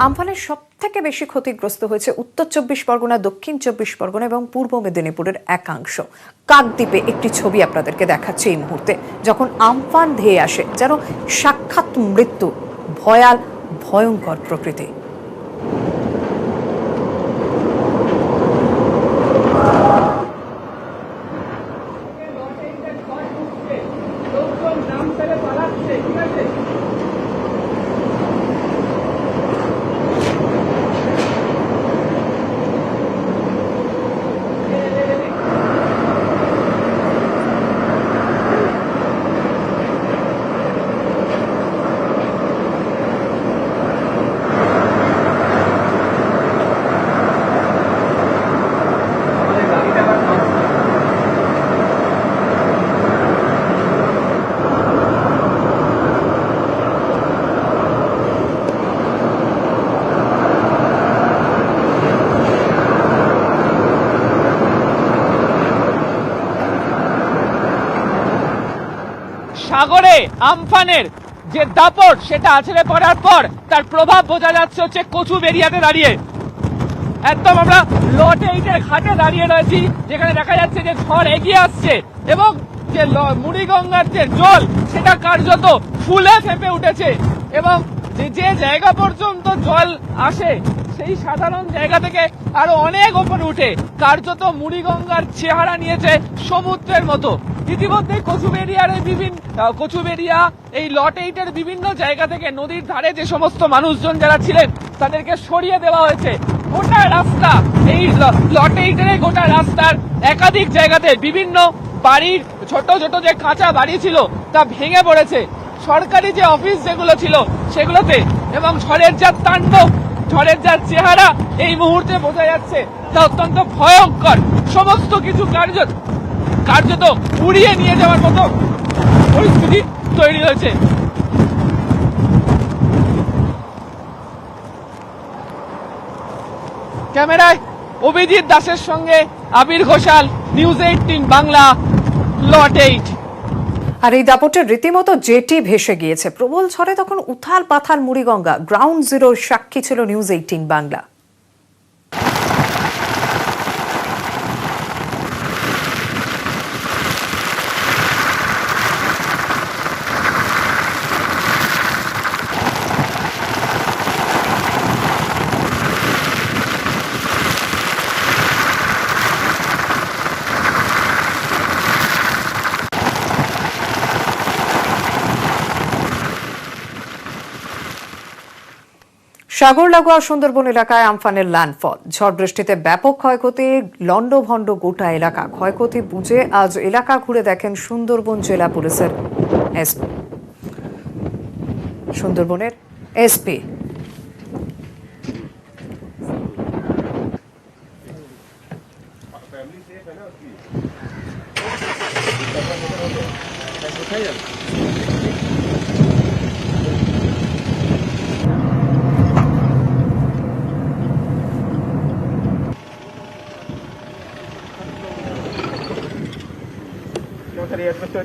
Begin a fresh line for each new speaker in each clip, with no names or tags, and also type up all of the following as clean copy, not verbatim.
আমফানের সবথেকে বেশি ক্ষতিগ্রস্ত হয়েছে উত্তর 24 পরগনা, দক্ষিণ 24 পরগনা এবং পূর্ব মেদিনীপুরের একাংশ। কাকদ্বীপে একটি ছবি আপনাদেরকে দেখাচ্ছি এই মুহূর্তে, যখন আমফান ধেয়ে আসে যেন সাক্ষাৎ মৃত্যু, ভয়ঙ্কর প্রকৃতি।
সাগরে আমফানের যে দাপট সেটা আছড়ে পড়ার পর তার প্রভাব বোঝা যাচ্ছে হচ্ছে কচুবেড়িয়াতে দাঁড়িয়ে। একদম আমরা লট 8-এর ঘাটে দাঁড়িয়ে রয়েছি, যেখানে দেখা যাচ্ছে যে ঝড় এগিয়ে আসছে এবং যে মুড়িগঙ্গার যে জল সেটা কার্যত ফুলে ফেঁপে উঠেছে এবং যে জায়গা পর্যন্ত জল আসে সেই সাধারণ জায়গা থেকে আরো অনেক ওপরে উঠে কার্যত মুড়িগঙ্গার চেহারা নিয়েছে সমুদ্রের মতো। ইতিমধ্যে কচুবেড়িয়া এই লট 8-এর বিভিন্ন জায়গা থেকে নদীর ধারে যে সমস্ত মানুষজন যারা ছিলেন তাদেরকে সরিয়ে দেওয়া হয়েছে। গোটা রাস্তা, এই লট 8-এর গোটা রাস্তার একাধিক জায়গাতে বিভিন্ন বাড়ির ছোট ছোট যে কাঁচা বাড়ি ছিল তা ভেঙে পড়েছে। সরকারি যে অফিস যেগুলো ছিল সেগুলোতে, এবং ঝড়ের যা তাণ্ডব, ঝড়ের যা চেহারা এই মুহূর্তে বোঝা যাচ্ছে তা অত্যন্ত ভয়ঙ্কর। সমস্ত কিছু কার্যত উড়িয়ে নিয়ে যাওয়ার মতো পরিস্থিতি তৈরি হয়েছে। ক্যামেরায় অভিজিৎ দাসের সঙ্গে আবির ঘোষাল, নিউজ 18 বাংলা, লট 8।
আর এই দাপটের রীতিমতো জেটি ভেসে গিয়েছে। প্রবল ঝড়ে তখন উথাল পাথাল মুড়িগঙ্গা। গ্রাউন্ড জিরোর সাক্ষী ছিল নিউজ 18 বাংলা। সাগর লাগোয়া সুন্দরবন এলাকায় আমফানের ল্যান্ডফল, ঝড় বৃষ্টিতে ব্যাপক ক্ষয়ক্ষতি, লন্ডভন্ড গোটা এলাকা। ক্ষয়ক্ষতি বুঝে আজ এলাকা ঘুরে দেখেন সুন্দরবন জেলা পুলিশের সুন্দরবনের এসপি।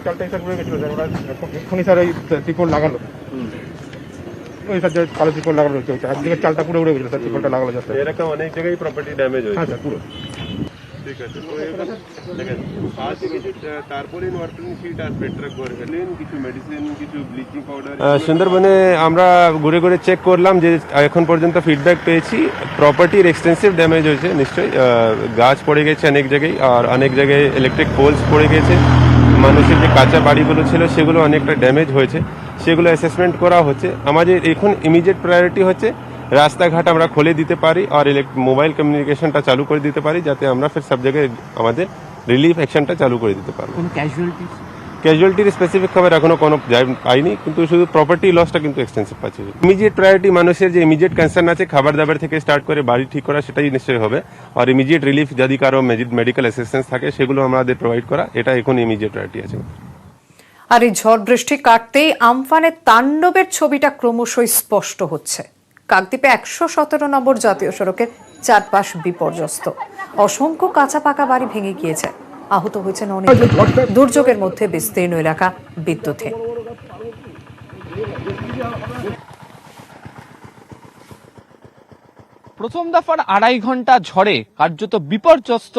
চালটা হিসাব করে গেছিল, এক্ষুনি স্যার ওই ত্রিপল লাগালো, ওই স্যার যে কালো ত্রিপল লাগানো হচ্ছে একদিকে চালটা পুরো উড়ে গেছিল, স্যার ত্রিপলটা লাগালো যাচ্ছে।
এরকম অনেক জায়গায় প্রপার্টি ড্যামেজ হয়েছে।
হ্যাঁ স্যার, পুরো
ঠিক আছে। তো দেখেন আজকে কিছু টার্পোলিন ওয়াটারিং শিট আর পেট্রাক গরগেলিন, কিছু মেডিসিন, কিছু ব্লিচিং পাউডার। সুন্দরবনে আমরা ঘুরে ঘুরে চেক করলাম যে এখন পর্যন্ত ফিডব্যাক পেয়েছি প্রপার্টির এক্সটেন্সিভ ড্যামেজ হয়েছে। নিশ্চয়ই গাছ পড়ে গেছে অনেক জায়গায়, আর অনেক জায়গায় ইলেকট্রিক পোলস পড়ে গেছে। মানুষের যে কাঁচা বাড়িগুলো ছিল সেগুলো অনেকটা ড্যামেজ হয়েছে, সেগুলো অ্যাসেসমেন্ট করা হচ্ছে। আমাদের এখন ইমিডিয়েট প্রায়োরিটি হচ্ছে রাস্তাঘাট আমরা খুলে দিতে পারি আর মোবাইল কমিউনিকেশনটা চালু করে দিতে পারি, যাতে আমরা ফের সব জায়গায় আমাদের রিলিফ অ্যাকশনটা চালু করে দিতে পারবো। ক্যাজুয়ালিটির স্পেসিফিক খবর এখনো কোনো পাইনি, কিন্তু শুধু প্রপার্টি লসটা কিন্তু এক্সটেন্সিভ পাচ্ছে। ইমিডিয়েট প্রায়োরিটি মানুষের যে ইমিডিয়েট কনসার্ন আছে খাবার দাবার থেকে স্টার্ট করে বাড়ি ঠিক করা, সেটাই নিশ্চয়ই হবে। আর ইমিডিয়েট রিলিফ যদি কারো মেডিকেল অ্যাসিস্ট্যান্স থাকে সেগুলো আমাদের প্রোভাইড করা, এটা এখন ইমিডিয়েট প্রায়োরিটি আছে।
আর এই ঝড় বৃষ্টি কাটতেই আমফানের তাণ্ডবের ছবিটা ক্রমশই স্পষ্ট হচ্ছে। কাকদ্বীপে 117 নম্বর জাতীয় সড়কের চারপাশ বিপর্যস্ত, অসংখ্য কাঁচা পাকা বাড়ি ভেঙে গিয়েছে, আহত হয়েছেন অনেক। দুর্যোগের মধ্যে বিস্তীর্ণ এলাকা বিদ্যুৎহীন।
প্রথম দফার 2.5 ঘন্টা ঝড়ে কার্যত বিপর্যস্ত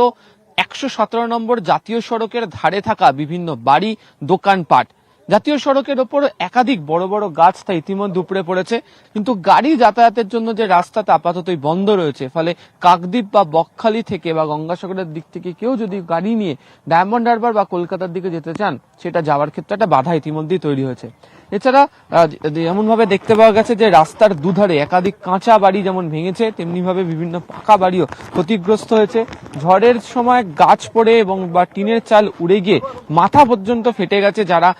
117 নম্বর জাতীয় সড়কের ধারে থাকা বিভিন্ন বাড়ি, দোকানপাট। জাতীয় সড়কের ওপর একাধিক বড় বড় গাছ তা ইতিমধ্যে উপড়ে পড়েছে, কিন্তু গাড়ি যাতায়াতের জন্য যে রাস্তাটা আপাততই বন্ধ রয়েছে, ফলে কাকদ্বীপ বা বকখালি থেকে বা গঙ্গাসাগরের দিক থেকে কেউ যদি গাড়ি নিয়ে ডায়মন্ড হারবার বা কলকাতার দিকে যেতে চান, সেটা যাওয়ার ক্ষেত্রে একটা বাধা ইতিমধ্যেই তৈরি হয়েছে। এছাড়া এমন ভাবে দেখতে পাওয়া গেছে যে রাস্তার দুধারে একাধিক কাঁচা বাড়ি যেমন ভেঙেছে, তেমনি ভাবে বিভিন্ন পাকা বাড়িও ক্ষতিগ্রস্ত হয়েছে। ঝড়ের সময় গাছ পড়ে এবং বা টিনের চাল উড়ে গিয়ে মাথা পর্যন্ত ফেটে গেছে যারা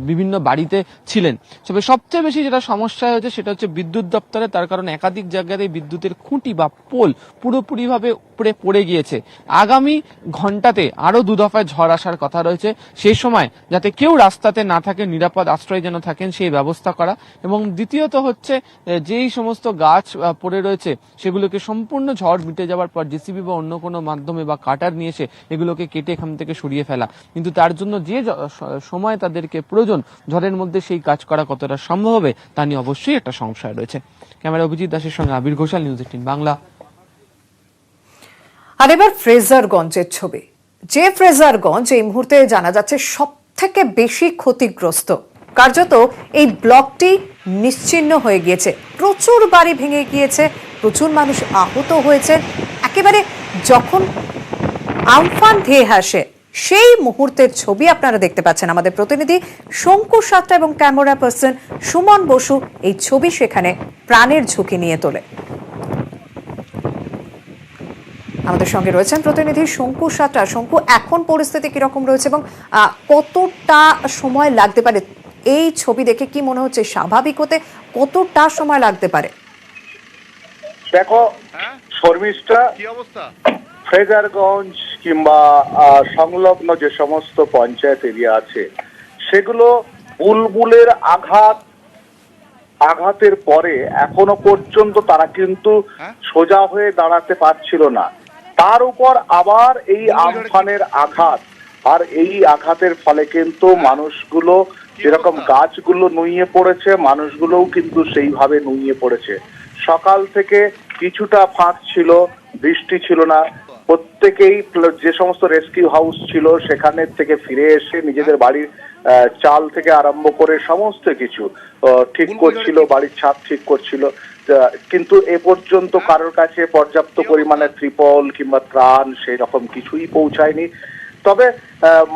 বিভিন্ন বাড়িতে ছিলেন। তবে সবচেয়ে বেশি যেটা সমস্যা হয়েছে সেটা হচ্ছে বিদ্যুৎ দপ্তরে, তার কারণ একাধিক জায়গায় বিদ্যুতের খুঁটি বা পোল পুরোপুরি ভাবে উপরে পড়ে গিয়েছে। আগামী ঘন্টাতে আরো 2 দফায় ঝড় আসার কথা রয়েছে, সেই সময় যাতে কেউ রাস্তাতে না থাকে, নিরাপদ আশ্রয় যেন থাকেন সেই ব্যবস্থা করা। এবং দ্বিতীয়ত হচ্ছে যেই সমস্ত গাছ পড়ে রয়েছে সেগুলোকে সম্পূর্ণ ঝড় মিটে যাওয়ার পর জেসিবি বা অন্য কোনো মাধ্যমে বা কাটার নিয়ে এসে এগুলোকে কেটে এখান থেকে সরিয়ে ফেলা। কিন্তু তার জন্য যে সময় তাদেরকে প্রয়োজন, ঝড়ের মধ্যে সেই কাজ করা কতটা সম্ভব হবে তা নিয়ে অবশ্যই একটা সংশয় রয়েছে। ক্যামেরা অভিজিৎ দাসের সঙ্গে আবির ঘোষাল, নিউজ 18 বাংলা।
আর এবার ফ্রেজারগঞ্জের ছবি, যে ফ্রেজারগঞ্জ এই মুহূর্তে জানা যাচ্ছে সব থেকে বেশি ক্ষতিগ্রস্ত। কার্যত এই ব্লকটি নিশ্চিহ্ন হয়ে গিয়েছে, প্রচুর বাড়ি ভেঙে গিয়েছে, প্রচুর মানুষ আহত হয়েছে। একেবারে যখন আমফান ধেয়ে আসে সেই মুহূর্তের ছবি আপনারা দেখতে পাচ্ছেন। আমাদের প্রতিনিধি শঙ্কু সাত্রা এবং ক্যামেরা পার্সন সুমন বসু এই ছবি সেখানে প্রাণের ঝুঁকি নিয়ে তোলে। আমাদের সঙ্গে রয়েছেন প্রতিনিধি শঙ্কু সাত্রা। শঙ্কু, এখন পরিস্থিতি কিরকম রয়েছে এবং কতটা সময় লাগতে পারে? এই ছবি দেখে কি মনে হচ্ছে, স্বাভাবিক হতে কতটা সময় লাগতে পারে?
দেখো শর্মিষ্ঠা, ফ্রেজারগঞ্জ কিংবা সংলগ্ন যে সমস্ত পঞ্চায়েত এরিয়া আছে সেগুলো বুলবুলের আঘাতের পরে এখনো পর্যন্ত তারা কিন্তু সোজা হয়ে দাঁড়াতে পারছিল না। তার উপর আবার এই আমফানের আঘাত, আর এই আঘাতের ফলে কিন্তু মানুষগুলো যেরকম গাছগুলো নুইয়ে পড়েছে, মানুষগুলোও কিন্তু সেইভাবে নুইয়ে পড়েছে। সকাল থেকে কিছুটা ফাঁক ছিল, বৃষ্টি ছিল না, প্রত্যেকেই যে সমস্ত রেস্কিউ হাউস ছিল সেখানে থেকে ফিরে এসে নিজেদের বাড়ির চাল থেকে আরম্ভ করে সমস্ত কিছু ঠিক করছিল, বাড়ির ছাদ ঠিক করছিল। কিন্তু এ পর্যন্ত কারোর কাছে পর্যাপ্ত পরিমাণে ত্রিপল কিংবা ত্রাণ সেই রকম কিছুই পৌঁছায়নি। তবে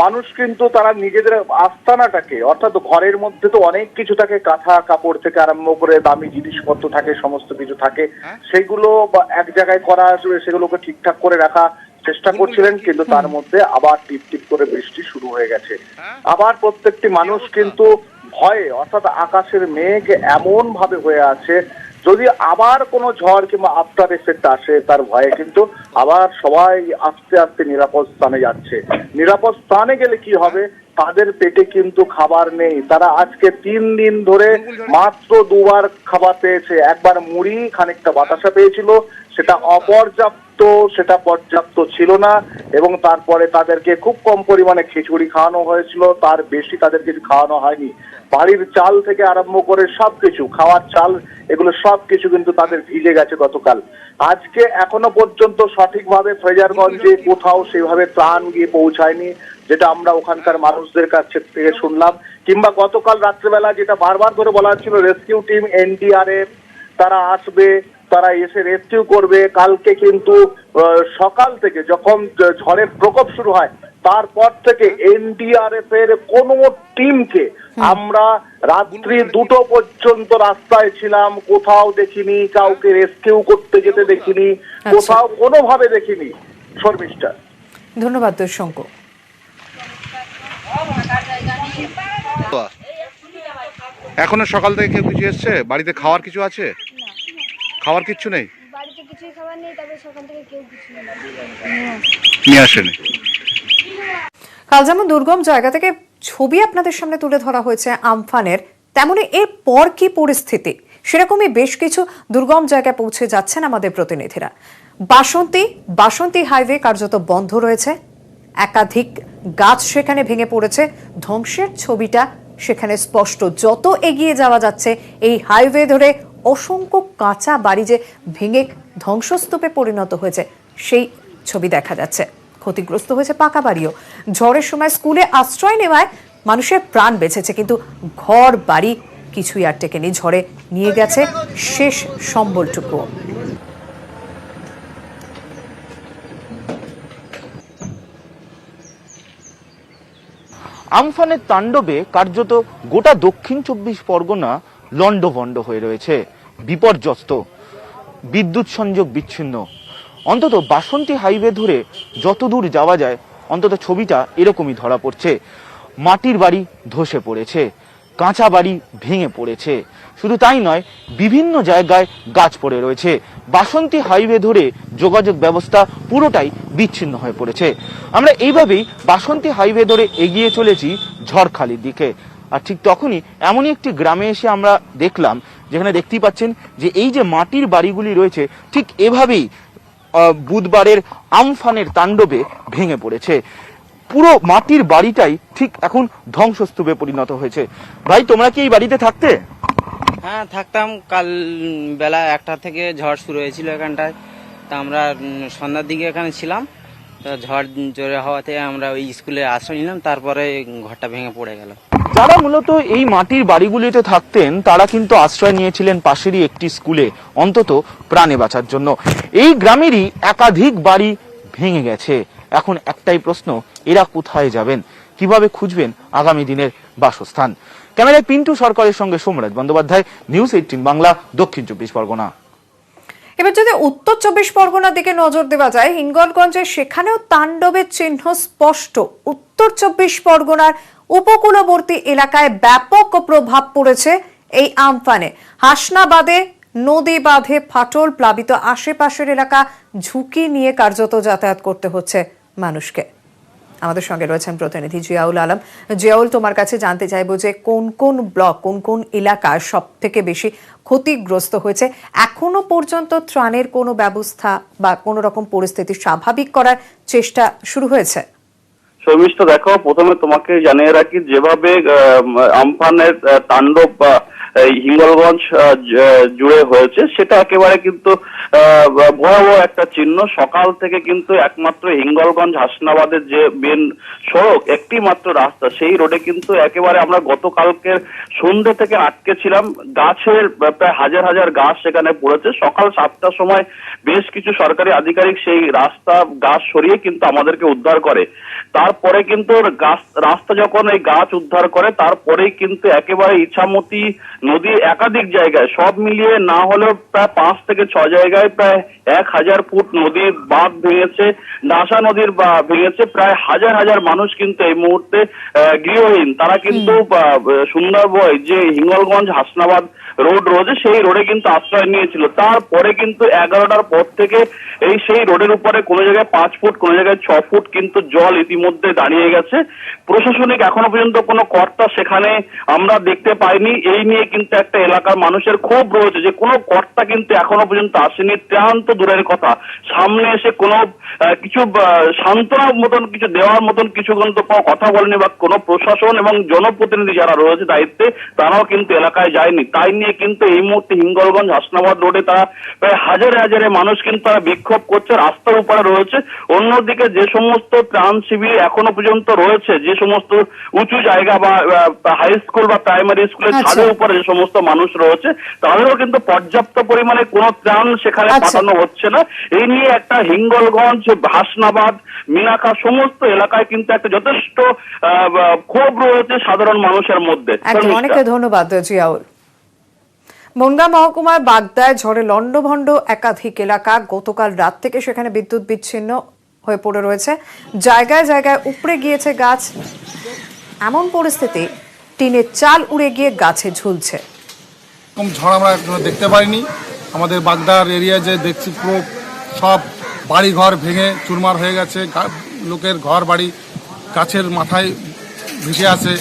মানুষ কিন্তু তারা নিজেদের আস্তানাটাকে, অর্থাৎ ঘরের মধ্যে তো অনেক কিছু থাকে, কাঁথা কাপড় থেকে আরম্ভ করে দামি জিনিসপত্র থাকে, সমস্ত কিছু থাকে, সেগুলো এক জায়গায় করা, সেগুলোকে ঠিকঠাক করে রাখা চেষ্টা করছিলেন। কিন্তু তার মধ্যে আবার টিপ টিপ করে বৃষ্টি শুরু হয়ে গেছে। আবার প্রত্যেকটি মানুষ কিন্তু ভয়ে, অর্থাৎ আকাশের মেঘ এমন ভাবে হয়ে আছে যদি আবার কোনো ঝড় কিংবা আফটার এফেক্ট আসে তার ভয়ে কিন্তু আবার সবাই আস্তে আস্তে নিরাপদ স্থানে যাচ্ছে। নিরাপদ স্থানে গেলে কি হবে, তাদের পেটে কিন্তু খাবার নেই। তারা আজকে 3 দিন ধরে মাত্র 2 বার খাবার পেয়েছে। একবার মুড়ি, খানিকটা বাতাসা পেয়েছিল, সেটা অপর্যাপ্ত, সেটা পর্যাপ্ত ছিল না। এবং তারপরে তাদেরকে খুব কম পরিমাণে খিচুড়ি খাওয়ানো হয়েছিল, তার বেশি তাদের কিছু খাওয়ানো হয়নি। বাড়ির চাল থেকে আরম্ভ করে সবকিছু, খাওয়ার চাল, এগুলো সবকিছু কিন্তু তাদের ভিজে গেছে গতকাল। আজকে এখনো পর্যন্ত সঠিকভাবে ফ্রেজারগঞ্জে কোথাও সেভাবে ত্রাণ গিয়ে পৌঁছায়নি, যেটা আমরা ওখানকার মানুষদের কাছ থেকে শুনলাম। কিংবা গতকাল রাত্রেবেলা যেটা বারবার করে বলা হচ্ছিল, রেস্কিউ টিম এনডিআরএফ তারা আসবে, তারা এসে রেস্কিউ করবে। কালকে কিন্তু সকাল থেকে যখন ঝড়ের প্রকোপ শুরু হয় তারপর থেকে এনডিআরএফ এর কোনো টিমকে আমরা রাত্রি 2টো পর্যন্ত রাস্তায় ছিলাম, কোথাও দেখিনি, কাউকে রেস্কিউ করতে যেতে দেখিনি, কোথাও কোনোভাবে দেখিনি। শর্মিষ্ঠা,
ধন্যবাদ শঙ্কু।
এখনো সকাল থেকে কেউ কিছু এসছে? বাড়িতে খাওয়ার কিছু আছে? খাওয়ার কিচ্ছু নেই,
বাড়িতে কিছুই খাবার নেই, তবে সকাল থেকে কেউ কিছু
নিয়ে আসেনি।
কাল যেমন দুর্গম জায়গা থেকে ছবি আপনাদের সামনে তুলে ধরা হয়েছে আমফানের, তেমনি এর পর কি পরিস্থিতি, সেরকমই বেশ কিছু দুর্গম জায়গায় পৌঁছে যাচ্ছেন আমাদের প্রতিনিধিরা। বাসন্তী হাইওয়ে কার্যত বন্ধ রয়েছে, একাধিক গাছ সেখানে ভেঙে পড়েছে, ধ্বংসের ছবিটা সেখানে স্পষ্ট। যত এগিয়ে যাওয়া যাচ্ছে এই হাইওয়ে ধরে অসংখ্য কাঁচা বাড়ি যে ভেঙে ধ্বংসস্তূপে পরিণত হয়েছে সেই ছবি দেখা যাচ্ছে। ক্ষতিগ্রস্ত হয়েছে পাকা বাড়িও। ঝড়ের সময় স্কুলে আশ্রয় নেওয়ায় মানুষের প্রাণ বেঁচেছে, কিন্তু ঘর বাড়ি কিছুই আর টেকেনি। ঝড়ে নিয়ে গেছে শেষ সম্বলটুকু।
আমফানের তাণ্ডবে কার্যত গোটা দক্ষিণ 24 পরগনা লণ্ডভণ্ড হয়ে রয়েছে, বিপর্যস্ত, বিদ্যুৎ সংযোগ বিচ্ছিন্ন। অন্তত বাসন্তী হাইওয়ে ধরে যতদূর যাওয়া যায় অন্তত ছবিটা এরকমই ধরা পড়ছে। মাটির বাড়ি ধসে পড়েছে, কাঁচা বাড়ি ভেঙে পড়েছে। শুধু তাই নয়, বিভিন্ন জায়গায় গাছ পড়ে রয়েছে। বাসন্তী হাইওয়ে ধরে যোগাযোগ ব্যবস্থা পুরোটাই বিচ্ছিন্ন হয়ে পড়েছে। আমরা এইভাবেই বাসন্তী হাইওয়ে ধরে এগিয়ে চলেছি ঝড়খালির দিকে। আর ঠিক তখনই এমনই একটি গ্রামে এসে আমরা দেখলাম, যেখানে দেখতেই পাচ্ছেন যে এই যে মাটির বাড়িগুলি রয়েছে ঠিক এভাবেই বুধবারের আমফানের তাণ্ডবে ভেঙে পড়েছে। পুরো মাটির বাড়িটাই ঠিক এখন ধ্বংসস্তূপে পরিণত হয়েছে। ভাই, তোমরা কি এই বাড়িতে থাকতে?
হ্যাঁ, থাকতাম। কাল বেলা 1টা থেকে ঝড় শুরু হয়েছিল এখানটায়। তা আমরা সন্ধ্যার দিকে এখানে ছিলাম। তো ঝড় জোরে হওয়াতে আমরা ওই স্কুলে আশ্রয় নিলাম, তারপরে ঘরটা ভেঙে পড়ে গেল।
যারা মূলত এই মাটির বাড়িগুলিতে থাকতেন তারা কিন্তু আশ্রয় নিয়েছিলেন পাশেরই একটি স্কুলে, অন্তত প্রাণে বাঁচার জন্য। এই গ্রামেরই একাধিক বাড়ি ভেঙে গেছে। এখন একটাই প্রশ্ন, এরা কোথায় যাবেন, কিভাবে খুঁজবেন আগামী দিনের বাসস্থান? ক্যামেরায় পিন্টু সরকারের সঙ্গে সোমরাজ বন্দ্যোপাধ্যায়, নিউজ 18 বাংলা, দক্ষিণ 24 পরগনা।
এবার যদি উত্তর 24 পরগনার দিকে নজর দেওয়া যায়, হিঙ্গলগঞ্জে সেখানেও তাণ্ডবের চিহ্ন স্পষ্ট। উত্তর 24 পরগনার উপকূলবর্তী এলাকায় ব্যাপক প্রভাব পড়েছে এই আমফানে। হাসনাবাদে নদী বাঁধে ফাটল, প্লাবিত আশেপাশের এলাকা, ঝুঁকি নিয়ে কার্যত যাতায়াত করতে হচ্ছে মানুষকে। আমাদের সঙ্গে রয়েছেন প্রতিনিধি জিয়াউল আলম। জিয়াউল, তোমার কাছে জানতে চাইবো যে কোন কোন ব্লক, কোন কোন এলাকা সব থেকে বেশি ক্ষতিগ্রস্ত হয়েছে? এখনো পর্যন্ত ত্রাণের কোনো ব্যবস্থা বা কোনো রকম পরিস্থিতি স্বাভাবিক করার চেষ্টা শুরু হয়েছে?
শর্মিষ্ঠা, দেখো, প্রথমে তোমাকে জানিয়ে রাখি, যেভাবে আমফানের তাণ্ডব হিঙ্গলগঞ্জ জুড়ে হয়েছে সেটা একেবারে কিন্তু ভয়াবহ একটা চিহ্ন। সকাল থেকে কিন্তু একমাত্র হিঙ্গলগঞ্জ হাসনাবাদের যে মেন সড়ক, একটি মাত্র রাস্তা, সেই রোডে কিন্তু একেবারে আমরা গতকালকের সন্ধ্যে থেকে আটকে ছিলাম। গাছের প্রায় হাজার হাজার গাছ সেখানে পড়েছে। সকাল 7টার সময় বেশ কিছু সরকারি আধিকারিক সেই গাছ সরিয়ে কিন্তু আমাদেরকে উদ্ধার করে। তারপরে কিন্তু রাস্তা যখন এই গাছ উদ্ধার করে, তারপরেই কিন্তু একেবারে ইছামতি নদীর একাধিক জায়গায়, সব মিলিয়ে না হলেও প্রায় 5 থেকে 6 জায়গায় প্রায় 1000 ফুট নদীর বাঁধ ভেঙেছে, ডাসা নদীর ভেঙেছে। প্রায় হাজার হাজার মানুষ কিন্তু এই মুহূর্তে গৃহহীন। তারা কিন্তু সুন্দরবন যে হিঙ্গলগঞ্জ হাসনাবাদ রোড রয়েছে সেই রোডে কিন্তু আশ্রয় নিয়েছিল। তারপরে কিন্তু 11টার পর থেকে সেই রোডের উপরে কোনো জায়গায় 5 ফুট, কোনো জায়গায় 6 ফুট কিন্তু জল ইতিমধ্যে দাঁড়িয়ে গেছে। প্রশাসনিক এখনো পর্যন্ত কোনো কর্তা সেখানে আমরা দেখতে পাইনি। এই নিয়ে কিন্তু একটা এলাকার মানুষের ক্ষোভ রয়েছে যে কোনো কর্তা কিন্তু এখনো পর্যন্ত আসেনি। ত্রাণ তো দূরের কথা, সামনে এসে কোনো কিছু সান্ত্বনার মতন কিছু দেওয়ার মতন কিছু কিন্তু কোনো কথা বলেনি, বা কোনো প্রশাসন এবং জনপ্রতিনিধি যারা রয়েছে দায়িত্বে তারাও কিন্তু এলাকায় যায়নি। তাই নিয়ে কিন্তু এই মুহূর্তে হিঙ্গলগঞ্জ হাসনাবাদ রোডে তারা প্রায় হাজারে হাজারে মানুষ কিন্তু তারা বিক্ষোভ করছে, রাস্তার উপরে রয়েছে। অন্যদিকে যে সমস্ত ত্রাণ শিবির এখনো পর্যন্ত রয়েছে, যে সমস্ত উঁচু জায়গা বা হাই স্কুল বা প্রাইমারি স্কুলের ছাদের উপরে যে সমস্ত মানুষ রয়েছে, তাদেরও কিন্তু পর্যাপ্ত পরিমাণে কোনো ত্রাণ সেখানে পাঠানো হচ্ছে না। এই নিয়ে একটা হিঙ্গলগঞ্জ, হাসনাবাদ, মিনাখা সমস্ত এলাকায় কিন্তু একটা যথেষ্ট ক্ষোভ রয়েছে সাধারণ মানুষের মধ্যে।
অনেক ধন্যবাদ জিয়াউল। বনগাঁ মহকুমার বাগদায় ঝড়ে লণ্ডভণ্ড একাধিক এলাকা। গতকাল রাত থেকে সেখানে বিদ্যুৎ বিচ্ছিন্ন হয়ে পড়ে রয়েছে। জায়গায় জায়গায় উপড়ে গিয়েছে গাছ। এমন পরিস্থিতি, টিনের চাল উড়ে গিয়ে গাছে ঝুলছে।
এরকম ঝড় আমরা দেখতে পাইনি। আমাদের বাগদার এরিয়া যে দেখছি পুরো সব বাড়ি ঘর ভেঙে চুরমার হয়ে গেছে। লোকের ঘর বাড়ি গাছের মাথায় ভেসে আছে,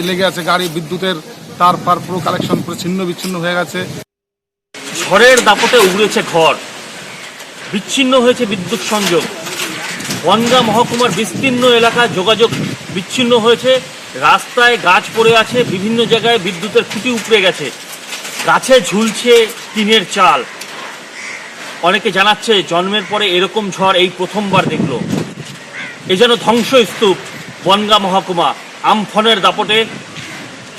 লেগে আছে। গাড়ি, বিদ্যুতের তার ফার পুরো কালেকশন পুরো ছিন্ন বিচ্ছিন্ন হয়ে গেছে।
ঝড়ের দাপটে উড়েছে ঘর, বিচ্ছিন্ন হয়েছে বিদ্যুৎ সংযোগ। বনগাঁ মহকুমার বিস্তীর্ণ এলাকায় যোগাযোগ বিচ্ছিন্ন হয়েছে। রাস্তায় গাছ পড়ে আছে, বিভিন্ন জায়গায় বিদ্যুতের খুঁটি উপড়ে গেছে। গাছে ঝুলছে টিনের চাল। অনেকে জানাচ্ছে জন্মের পরে এরকম ঝড় এই প্রথমবার দেখলো। এ যেন ধ্বংসস্তূপ বনগাঁ মহকুমা। আমফানের দাপটে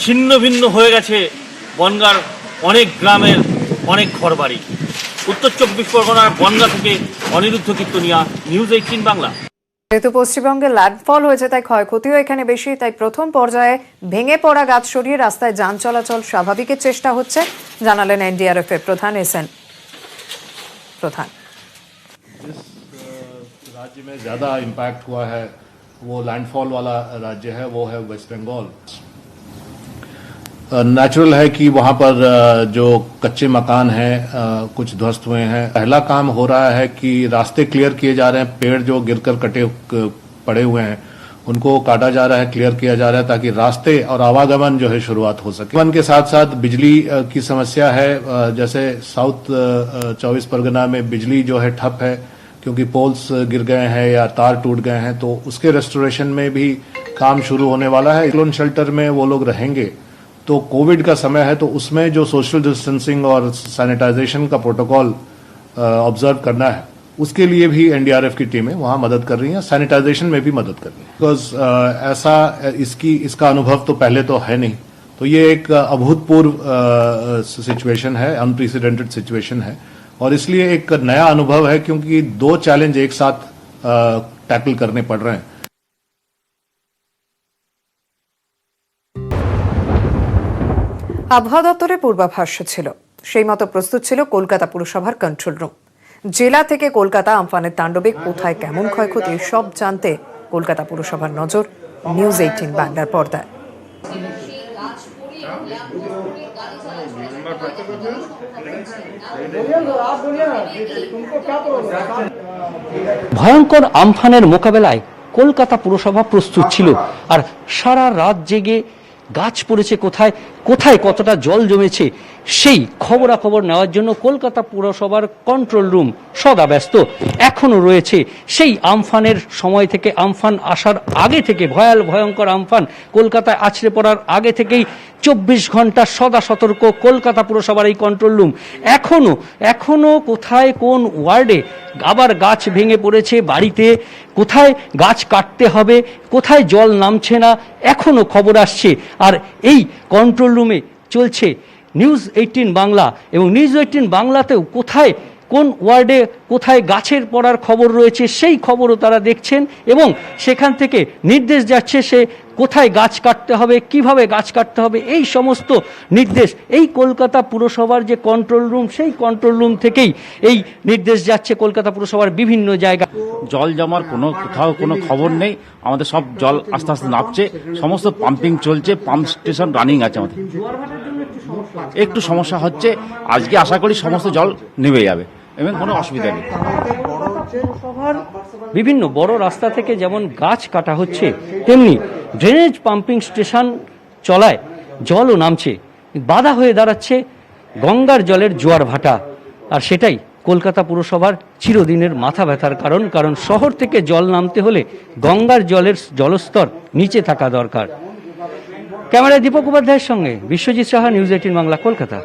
ছিন্ন ভিন্ন হয়ে গেছে বনগাঁর অনেক গ্রামের অনেক ঘরবাড়ি। উত্তর 24 পরগনার বনগাঁ থেকে অনিরুদ্ধ কীর্তনিয়া, নিউজ 18 বাংলা।
যেহেতু পশ্চিমবঙ্গে ল্যান্ডফল হয়েছে তাই ক্ষয়ক্ষতিও এখানে বেশি, তাই প্রথম পর্যায়ে ভেঙে পড়া গাছ সরিয়ে রাস্তায় যান চলাচল স্বাভাবিকের চেষ্টা হচ্ছে, জানালেন এনডিআরএফ এর প্রধান SN প্রধান।
राज्य में ज़्यादा इम्पैक्ट हुआ है वो लैंडफॉल वाला राज्य है, वो है वेस्ट बंगाल। नेचुरल है कि वहाँ पर जो कच्चे मकान हैं कुछ ध्वस्त हुए हैं। पहला काम हो रहा है कि रास्ते क्लियर किए जा रहे हैं। पेड़ जो गिरकर कटे पड़े हुए हैं उनको काटा जा रहा है, क्लियर किया जा रहा है ताकि रास्ते और आवागमन जो है शुरुआत हो सके। वन के साथ साथ बिजली की समस्या है। जैसे साउथ 24 परगना में बिजली जो है ठप है क्योंकि पोल्स गिर गए हैं या तार टूट गए हैं, तो उसके रेस्टोरेशन में भी काम शुरू होने वाला है। क्लोन शेल्टर में वो लोग रहेंगे, तो कोविड का समय है तो उसमें जो सोशल डिस्टेंसिंग और सैनिटाइजेशन का प्रोटोकॉल ऑब्जर्व करना है उसके लिए भी एनडीआरएफ की टीमें वहां मदद कर रही हैं, सैनिटाइजेशन में भी मदद कर रही हैं। बिकॉज ऐसा इसका अनुभव तो पहले तो है नहीं, तो ये एक अभूतपूर्व सिचुएशन है, अनप्रेसिडेंटेड सिचुएशन है और इसलिए एक नया अनुभव है क्योंकि 2 चैलेंज एक साथ टैकल करने पड़ रहे हैं।
আবহাওয়া দপ্তরের পূর্বাভাস ছিল, সেই মতো প্রস্তুত ছিল কলকাতা পুরসভার কন্ট্রোল রুম। জেলা থেকে কলকাতা আমফানের তাণ্ডবে কোথায় কেমন ক্ষয়ক্ষতি সব জানতে কলকাতা পুরসভার নজর নিউজ 18 বাংলার পর্দায়।
ভয়ঙ্কর আমফানের মোকাবেলায় কলকাতা পুরসভা প্রস্তুত ছিল, আর সারা রাত জেগে গাছ পড়েছে কোথায় কোথায় কতটা জল জমেছে সেই খবরাখবর নেওয়ার জন্য কলকাতা পুরসভার কন্ট্রোল রুম সদা ব্যস্ত। এখনো রয়েছে সেই আমফানের সময় থেকে, আমফান আসার আগে থেকে, ভয়ঙ্কর আমফান কলকাতায় আছড়ে পড়ার আগে থেকেই 24 ঘন্টা সদা সতর্ক কলকাতা পুরসভার এই কন্ট্রোল রুম। এখনো কোথায় কোন ওয়ার্ডে আবার গাছ ভেঙে পড়েছে, বাড়িতে কোথায় গাছ কাটতে হবে, কোথায় জল নামছে না, এখনো খবর আসছে। আর এই কন্ট্রোল রুমে চলছে নিউজ 18 বাংলা, এবং নিউজ 18 বাংলাতেও কোথায় কোন ওয়ার্ডে কোথায় গাছের পড়ার খবর রয়েছে সেই খবরও তারা দেখছেন, এবং সেখান থেকে নির্দেশ যাচ্ছে সে কোথায় গাছ কাটতে হবে, কিভাবে গাছ কাটতে হবে, এই সমস্ত নির্দেশ এই কলকাতা পুরসভার যে কন্ট্রোল রুম, সেই কন্ট্রোল রুম থেকেই এই নির্দেশ যাচ্ছে কলকাতা পুরসভার বিভিন্ন জায়গায়।
জল জমার কোথাও কোনো খবর নেই, আমাদের সব জল আস্তে আস্তে নামছে, সমস্ত পাম্পিং চলছে, পাম্প স্টেশন রানিং আছে। আমাদের একটু সমস্যা হচ্ছে, আজকে আশা করি সমস্ত জল নেমে যাবে এবং কোনো অসুবিধা নেই।
বিভিন্ন বড় রাস্তা থেকে যেমন গাছ কাটা হচ্ছে, তেমনি ড্রেনেজ পাম্পিং স্টেশন চলায় জলও নামছে, বাধা হয়ে দাঁড়াচ্ছে গঙ্গার জলের জোয়ার ভাটা। আর সেটাই কলকাতা পুরসভার চিরদিনের মাথা ব্যথার কারণ শহর থেকে জল নামতে হলে গঙ্গার জলের জলস্তর নিচে থাকা দরকার। ক্যামেরায় দীপক উপাধ্যায়ের সঙ্গে বিশ্বজিৎ সাহা, নিউজ 18 বাংলা, কলকাতা।